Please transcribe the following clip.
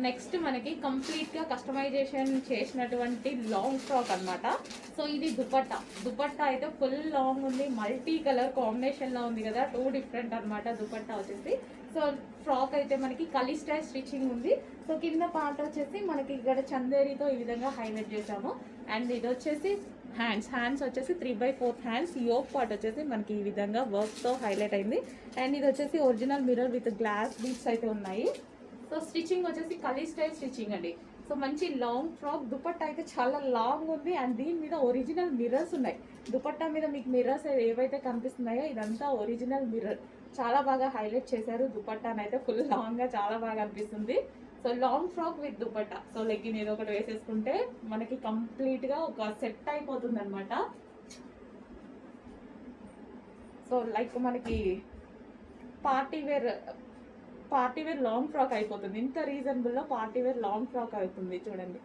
Next మనకి కంప్లీట్గా customization చేసినటువంటి లాంగ్ ఫ్రాక్ అనమాట. సో ఇది దుపట్టా. దుపట్టా అయితే ఫుల్ లాంగ్ ఉంది, మల్టీ కలర్ కాంబినేషన్లో ఉంది కదా, 2 డిఫరెంట్ అనమాట దుపట్టా వచ్చేసి. సో ఫ్రాక్ అయితే మనకి కలీ స్టైల్ స్టిచ్చింగ్ ఉంది. సో కింద పార్ట్ వచ్చేసి మనకి ఇక్కడ చందేరితో ఈ విధంగా హైలైట్ చేసాము. అండ్ ఇది వచ్చేసి హ్యాండ్స్ వచ్చేసి 3/4 హ్యాండ్స్. యోక్ పార్ట్ వచ్చేసి మనకి ఈ విధంగా వర్క్తో హైలైట్ అయింది. అండ్ ఇది వచ్చేసి original mirror with glass beads అయితే ఉన్నాయి. సో స్టిచ్చింగ్ వచ్చేసి కలీ స్టైల్ స్టిచ్చింగ్ అండి. సో మంచి లాంగ్ ఫ్రాక్. దుపట్టా అయితే చాలా లాంగ్ ఉంది అండ్ దీని మీద ఒరిజినల్ మిర్రర్స్ ఉన్నాయి. దుపట్టా మీద మీకు మిర్రర్స్ ఏవైతే కనిపిస్తున్నాయో ఇదంతా ఒరిజినల్ మిర్రర్. చాలా బాగా హైలైట్ చేశారు. దుపట్టాని అయితే ఫుల్ లాంగ్గా చాలా బాగా అనిపిస్తుంది. So long frock with dupatta. So legging ఏదో ఒకటి వేసేసుకుంటే మనకి కంప్లీట్గా ఒక సెట్ అయిపోతుంది అనమాట. సో లైక్ మనకి పార్టీ వేర్ లాంగ్ ఫ్రాక్ అయిపోతుంది. ఇంత రీజనబుల్లో పార్టీ వేర్ లాంగ్ ఫ్రాక్ అవుతుంది చూడండి.